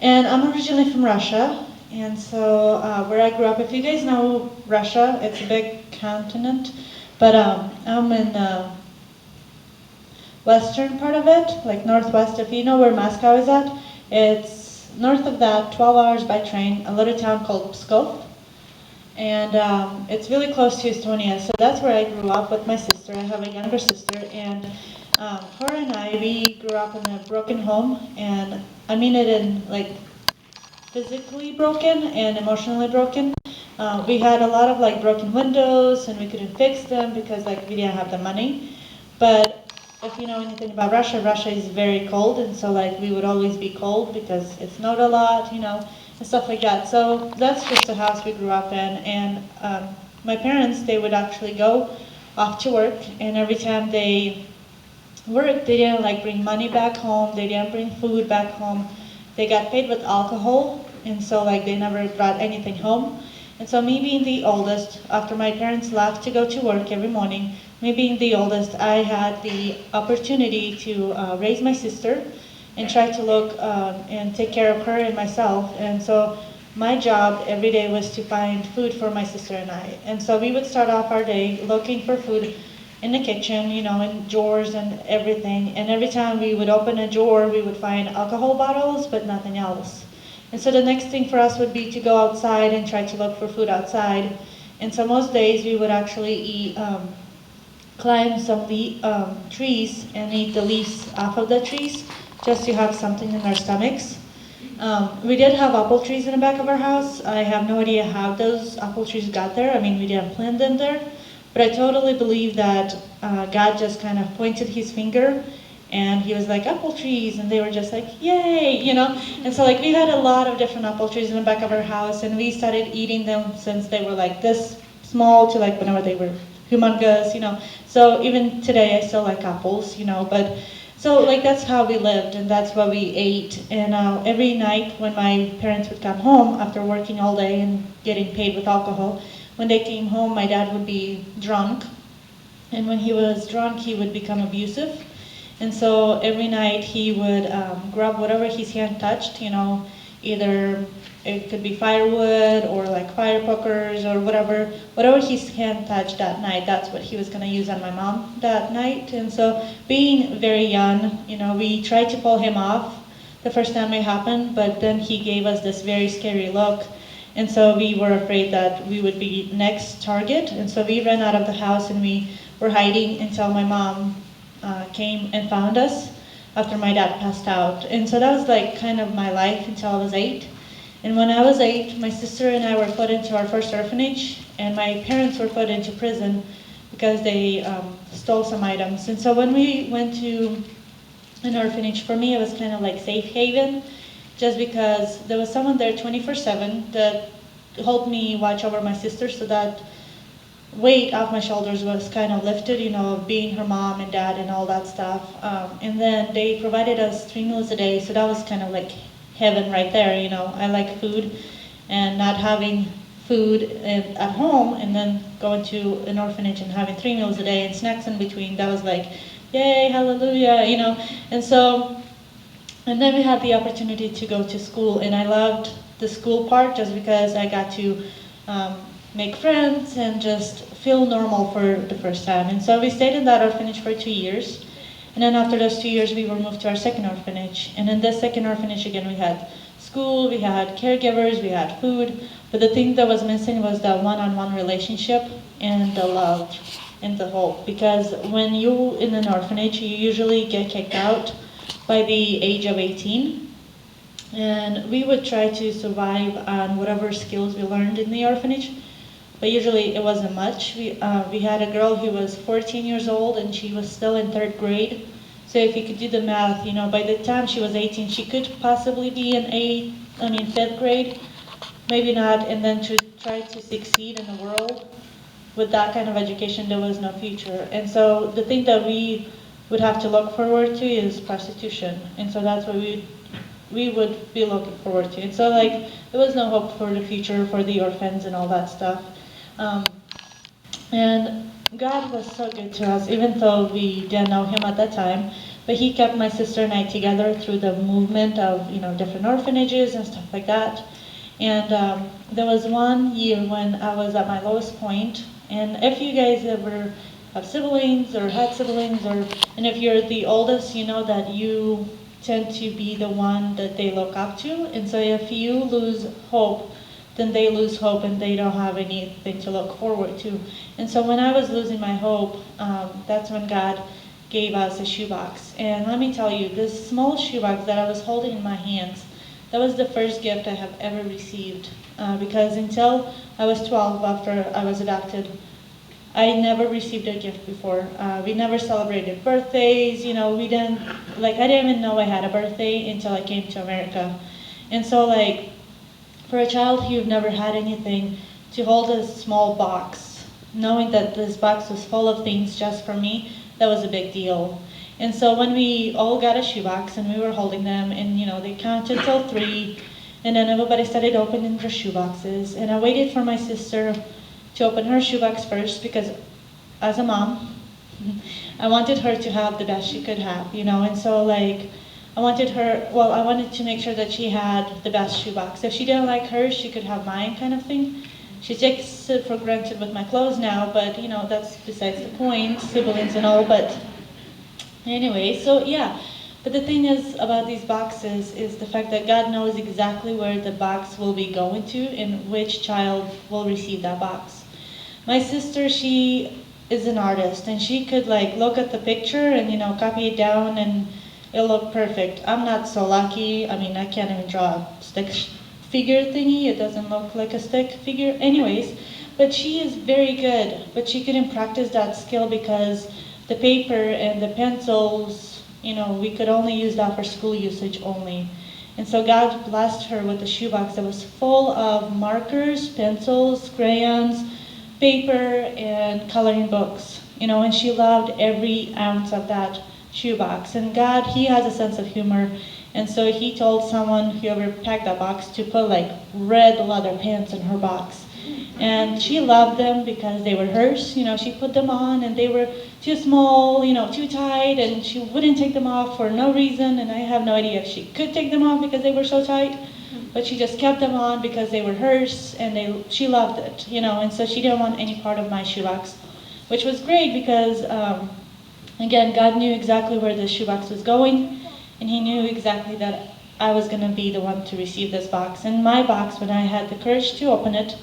And I'm originally from Russia, and so where I grew up, if you guys know Russia, it's a big continent, but I'm in the western part of it, like northwest. If you know where Moscow is at, it's north of that, 12 hours by train, a little town called Pskov. And it's really close to Estonia, so that's where I grew up with my sister. I have a younger sister, and her and I, we grew up in a broken home, and I mean it in like physically broken and emotionally broken. We had a lot of like broken windows, and we couldn't fix them because like we didn't have the money. But if you know anything about Russia, Russia is very cold, and so like we would always be cold because it snowed a lot, and stuff like that. So that's just the house we grew up in, and my parents, they would actually go off to work, and every time they worked, they didn't like bring money back home, they didn't bring food back home. They got paid with alcohol, and so like they never brought anything home. And so me being the oldest, after my parents left to go to work every morning, me being the oldest, I had the opportunity to raise my sister and try to look and take care of her and myself. And so my job every day was to find food for my sister and I. And so we would start off our day looking for food in the kitchen, in drawers and everything. And every time we would open a drawer, we would find alcohol bottles, but nothing else. And so the next thing for us would be to go outside and try to look for food outside. And so most days we would actually climb some trees and eat the leaves off of the trees just to have something in our stomachs. We did have apple trees in the back of our house. I have no idea how those apple trees got there. I mean, we didn't plant them there. But I totally believe that God just kind of pointed his finger and he was like, apple trees, and they were just like, yay, And so like we had a lot of different apple trees in the back of our house, and we started eating them since they were like this small to like whenever they were humongous, So even today I still like apples, but so like that's how we lived and that's what we ate. And every night when my parents would come home after working all day and getting paid with alcohol, when they came home, my dad would be drunk. And when he was drunk, he would become abusive. And so every night he would grab whatever his hand touched, either it could be firewood or like fire pokers or whatever his hand touched that night, that's what he was going to use on my mom that night. And so being very young, we tried to pull him off the first time it happened, but then he gave us this very scary look. And so we were afraid that we would be next target. And so we ran out of the house and we were hiding until my mom came and found us after my dad passed out. And so that was like kind of my life until I was 8. And when I was 8, my sister and I were put into our first orphanage, and my parents were put into prison because they stole some items. And so when we went to an orphanage, for me it was kind of like safe haven, just because there was someone there 24/7 that helped me watch over my sister, so that weight off my shoulders was kind of lifted, being her mom and dad and all that stuff. And then they provided us 3 meals a day, so that was kind of like heaven right there. I like food, and not having food at home and then going to an orphanage and having 3 meals a day and snacks in between, that was like, yay, hallelujah, And so, and then we had the opportunity to go to school, and I loved the school part just because I got to make friends and just feel normal for the first time. And so we stayed in that orphanage for 2 years. And then after those 2 years, we were moved to our second orphanage. And in this second orphanage, again, we had school, we had caregivers, we had food. But the thing that was missing was the one-on-one relationship and the love and the hope. Because when you're in an orphanage, you usually get kicked out by the age of 18. And we would try to survive on whatever skills we learned in the orphanage. But usually it wasn't much. We had a girl who was 14 years old and she was still in 3rd grade. So if you could do the math, by the time she was 18, she could possibly be in 5th grade, maybe not. And then to try to succeed in the world with that kind of education, there was no future. And so the thing that we would have to look forward to is prostitution. And so that's what we would be looking forward to. And so like there was no hope for the future for the orphans and all that stuff. And God was so good to us, even though we didn't know him at that time. But he kept my sister and I together through the movement of, different orphanages and stuff like that. And there was one year when I was at my lowest point. And if you guys ever have siblings or had siblings, and if you're the oldest, you know that you tend to be the one that they look up to. And so if you lose hope, then they lose hope and they don't have anything to look forward to. And so when I was losing my hope, that's when God gave us a shoebox. And let me tell you, this small shoebox that I was holding in my hands, that was the first gift I have ever received. Because until I was 12, after I was adopted, I never received a gift before. We never celebrated birthdays, I didn't even know I had a birthday until I came to America. And so for a child who've never had anything, to hold a small box, knowing that this box was full of things just for me, that was a big deal. And so when we all got a shoebox and we were holding them, and they counted till 3, and then everybody started opening their shoeboxes, and I waited for my sister to open her shoebox first, because as a mom, I wanted her to have the best she could have, and so I wanted to make sure that she had the best shoebox. If she didn't like hers, she could have mine, kind of thing. She takes it for granted with my clothes now, but that's besides the point, siblings and all, but anyway, so yeah. But the thing is about these boxes is the fact that God knows exactly where the box will be going to and which child will receive that box. My sister, she is an artist, and she could look at the picture and copy it down and it'll look perfect. I'm not so lucky. I can't even draw a stick figure thingy. It doesn't look like a stick figure anyways, but she is very good. But she couldn't practice that skill because the paper and the pencils, we could only use that for school usage only. And so God blessed her with a shoebox that was full of markers, pencils, crayons, paper, and coloring books. And she loved every ounce of that shoebox. And God, He has a sense of humor. And so He told someone, whoever packed that box, to put red leather pants in her box. And she loved them because they were hers. She put them on and they were too small, too tight, and she wouldn't take them off for no reason. And I have no idea if she could take them off because they were so tight, but she just kept them on because they were hers, and she loved it, and so she didn't want any part of my shoebox, which was great because, again, God knew exactly where the shoebox was going, and He knew exactly that I was going to be the one to receive this box. And my box, when I had the courage to open it,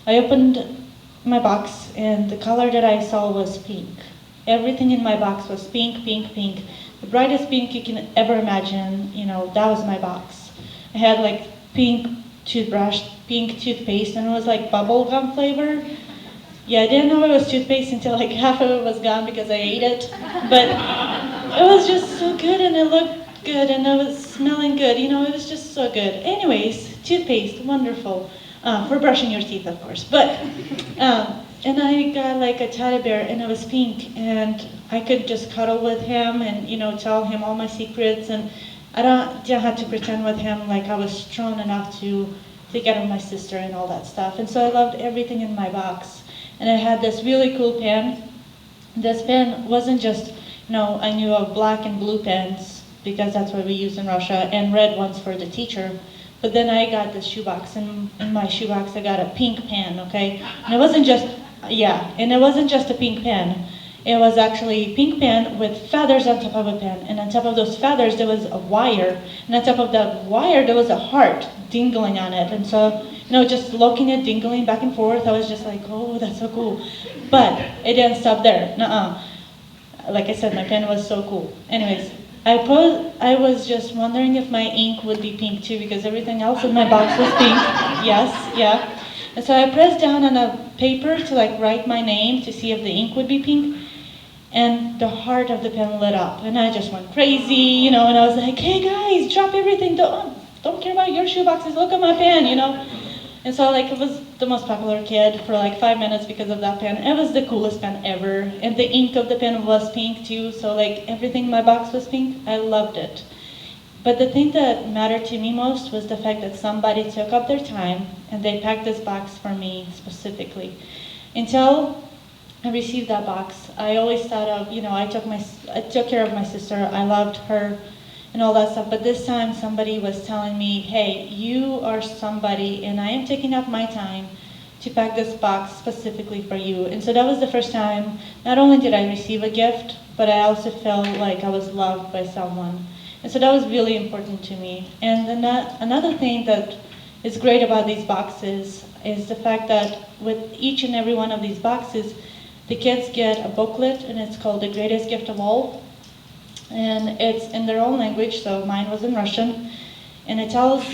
I opened my box, and the color that I saw was pink. Everything in my box was pink, pink, pink. The brightest pink you can ever imagine, that was my box. I had pink toothbrush, pink toothpaste, and it was bubble gum flavor. Yeah, I didn't know it was toothpaste until half of it was gone because I ate it. But it was just so good, and it looked good, and it was smelling good. It was just so good. Anyways, toothpaste, wonderful. For brushing your teeth, of course. But, and I got a teddy bear, and it was pink, and I could just cuddle with him and, tell him all my secrets, and I didn't have to pretend with him like I was strong enough to get with my sister and all that stuff. And so I loved everything in my box. And I had this really cool pen. This pen wasn't just, I knew of black and blue pens because that's what we use in Russia, and red ones for the teacher. But then I got this shoebox, and in my shoebox I got a pink pen, okay? And it wasn't just a pink pen. It was actually a pink pen with feathers on top of a pen. And on top of those feathers there was a wire. And on top of that wire there was a heart dingling on it. And so, just looking at dingling back and forth, I was just like, oh, that's so cool. But it didn't stop there. Like I said, my pen was so cool. Anyways, I was just wondering if my ink would be pink too, because everything else in my box was pink. Yes, yeah. And so I pressed down on a paper to write my name to see if the ink would be pink. And the heart of the pen lit up, and I just went crazy, and I was like, hey guys, drop everything, don't care about your shoeboxes, look at my pen, And so it was the most popular kid for 5 minutes because of that pen. It was the coolest pen ever, and the ink of the pen was pink too, so everything in my box was pink. I loved it. But the thing that mattered to me most was the fact that somebody took up their time and they packed this box for me specifically. Until I received that box, I always thought of, I took care of my sister, I loved her, and all that stuff. But this time somebody was telling me, hey, you are somebody, and I am taking up my time to pack this box specifically for you. And so that was the first time, not only did I receive a gift, but I also felt like I was loved by someone. And so that was really important to me. And then another thing that is great about these boxes is the fact that with each and every one of these boxes, the kids get a booklet, and it's called The Greatest Gift of All. And it's in their own language, so mine was in Russian. And it tells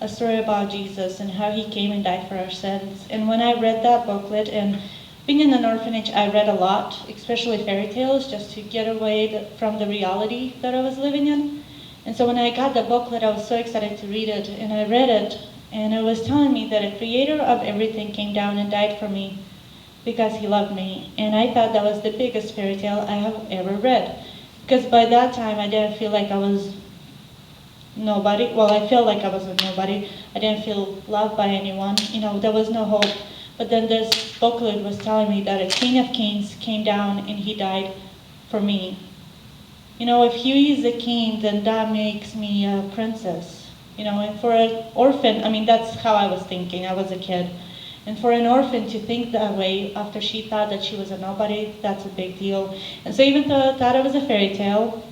a story about Jesus and how he came and died for our sins. And when I read that booklet, and being in an orphanage, I read a lot, especially fairy tales, just to get away from the reality that I was living in. And so when I got the booklet, I was so excited to read it, and I read it, and it was telling me that a creator of everything came down and died for me because he loved me. And I thought that was the biggest fairy tale I have ever read. Because by that time, I didn't feel like I was nobody. Well, I felt like I was a nobody. I didn't feel loved by anyone. There was no hope. But then this booklet was telling me that a king of kings came down and he died for me. If he is a king, then that makes me a princess. And for an orphan, that's how I was thinking. I was a kid. And for an orphan to think that way after she thought that she was a nobody, that's a big deal. And so even though I thought it was a fairy tale,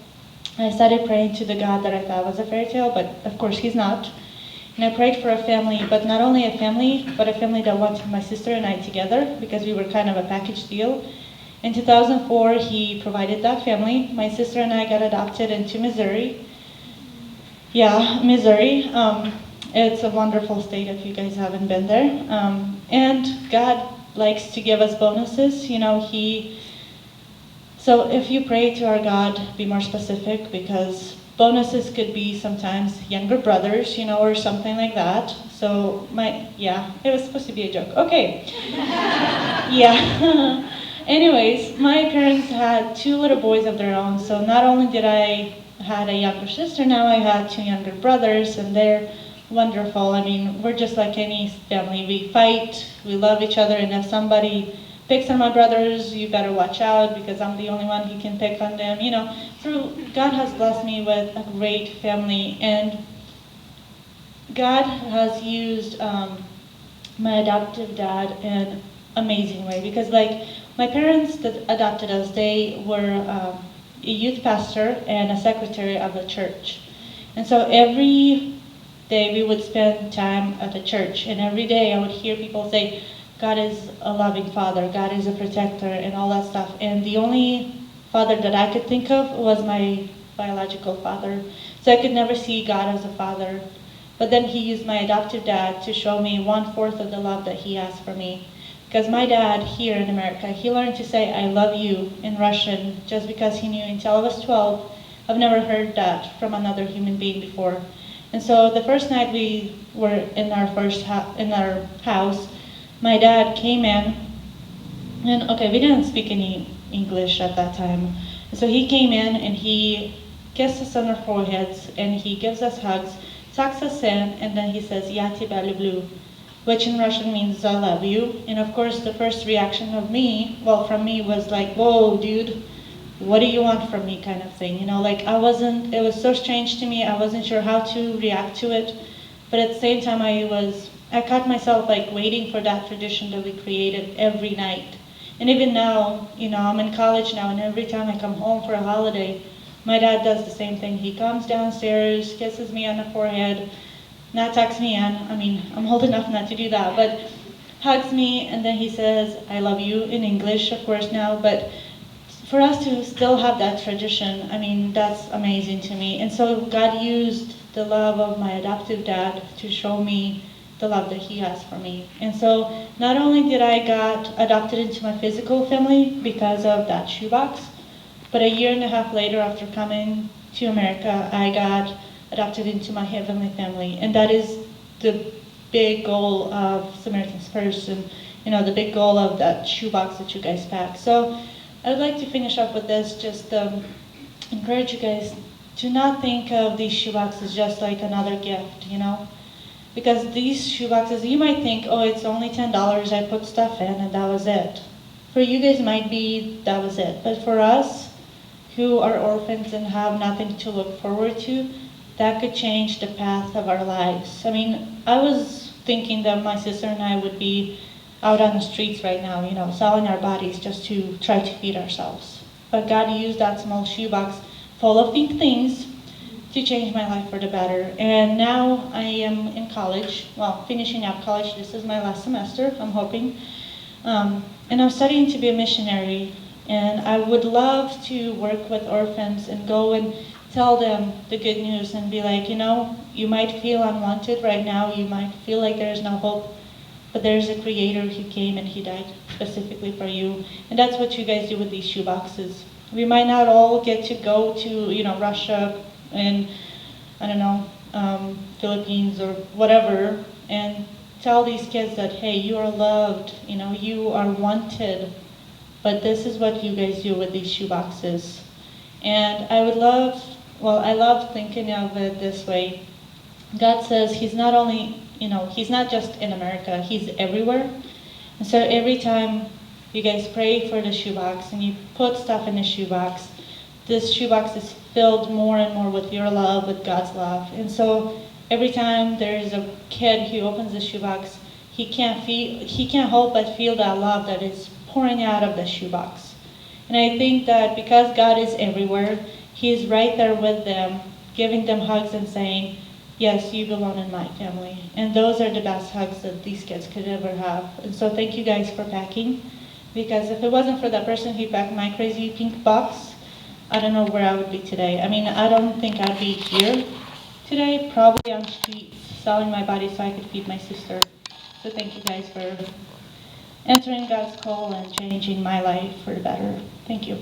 I started praying to the God that I thought was a fairy tale, but of course he's not. And I prayed for a family, but not only a family, but a family that wanted my sister and I together, because we were kind of a package deal. In 2004, he provided that family. My sister and I got adopted into Missouri. Yeah, Missouri. It's a wonderful state if you guys haven't been there. And God likes to give us bonuses. So if you pray to our God, be more specific, because bonuses could be sometimes younger brothers, or something like that. So it was supposed to be a joke. Okay. Yeah. Anyways, my parents had 2 little boys of their own. So not only did I had a younger sister, now I had 2 younger brothers, and they're wonderful. We're just like any family. We fight, we love each other, and if somebody picks on my brothers, you better watch out, because I'm the only one who can pick on them. So God has blessed me with a great family, and God has used my adoptive dad in an amazing way, because my parents that adopted us, they were a youth pastor and a secretary of the church. And so every day we would spend time at the church, and every day I would hear people say, God is a loving father, God is a protector, and all that stuff. And the only father that I could think of was my biological father. So I could never see God as a father. But then he used my adoptive dad to show me 1/4 of the love that he has for me. Because my dad here in America, he learned to say, I love you in Russian, just because he knew until I was 12. I've never heard that from another human being before. And so the first night we were in our house, my dad came in, and we didn't speak any English at that time. And so he came in and he kissed us on our foreheads, and he gives us hugs, tucks us in, and then he says, "Я тебя люблю," which in Russian means "I love you." And of course, the first reaction from me was like, "Whoa, dude, what do you want from me?" kind of thing. It was so strange to me. I wasn't sure how to react to it. But at the same time, I caught myself waiting for that tradition that we created every night. And even now, I'm in college now, and every time I come home for a holiday, my dad does the same thing. He comes downstairs, kisses me on the forehead, not tucks me in. I'm old enough not to do that, but hugs me, and then he says, "I love you," in English, of course, now. But for us to still have that tradition, that's amazing to me. And so God used the love of my adoptive dad to show me the love that he has for me. And so not only did I got adopted into my physical family because of that shoebox, but a year and a half later, after coming to America, I got adopted into my heavenly family. And that is the big goal of Samaritan's Purse, and the big goal of that shoebox that you guys pack. So I'd like to finish up with this, just encourage you guys to not think of these shoeboxes just like another gift, Because these shoeboxes, you might think, oh, it's only $10, I put stuff in and that was it. For you guys might be, that was it. But for us, who are orphans and have nothing to look forward to, that could change the path of our lives. I mean, I was thinking that my sister and I would be out on the streets right now, selling our bodies just to try to feed ourselves. But God used that small shoebox full of pink things to change my life for the better. And now I am in college, finishing up college. This is my last semester, I'm hoping. And I'm studying to be a missionary. And I would love to work with orphans and go and tell them the good news and be like, you might feel unwanted right now. You might feel like there's no hope. But there's a creator who came and he died specifically for you. And that's what you guys do with these shoeboxes. We might not all get to go to, Russia and, Philippines or whatever, and tell these kids that, hey, you are loved, you are wanted. But this is what you guys do with these shoeboxes. And I love thinking of it this way. God says he's not only, he's not just in America, he's everywhere. And so every time you guys pray for the shoebox and you put stuff in the shoebox, this shoebox is filled more and more with your love, with God's love. And so every time there is a kid who opens the shoebox, he can't help but feel that love that is pouring out of the shoebox. And I think that because God is everywhere, he's right there with them, giving them hugs and saying, yes, you belong in my family. And those are the best hugs that these kids could ever have. And so thank you guys for packing, because if it wasn't for that person who packed my crazy pink box, I don't know where I would be today. I mean, I don't think I'd be here today, probably on the street selling my body so I could feed my sister. So thank you guys for answering God's call and changing my life for the better. Thank you.